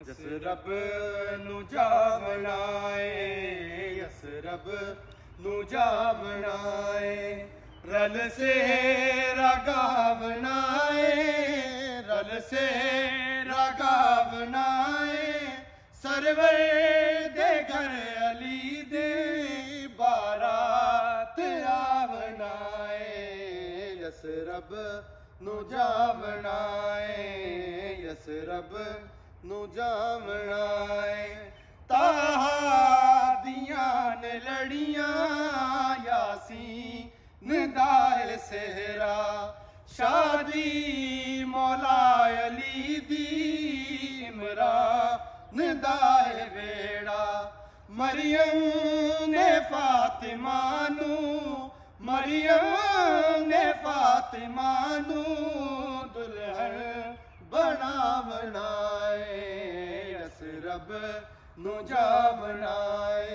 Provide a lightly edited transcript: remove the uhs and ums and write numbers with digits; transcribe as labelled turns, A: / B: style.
A: जस रब नू जा बनाए, यस रब नू जा बनाए, रल से रागा बनाए, रल से रागा बनाए, सरवर दे घर अली दे बारात आ बनाए, यस रब नू जा बनाए, यस रब नू जा बनाए। ताहा दियां ने लड़ियां यासीन दाए सेहरा, शादी मौला अली दी इमरान दाए वेड़ा, मरियम ने फातिमा नू, मरियम ने फातिमा नू दुल्हन बना बनाए, यस रब नू जा बनाए।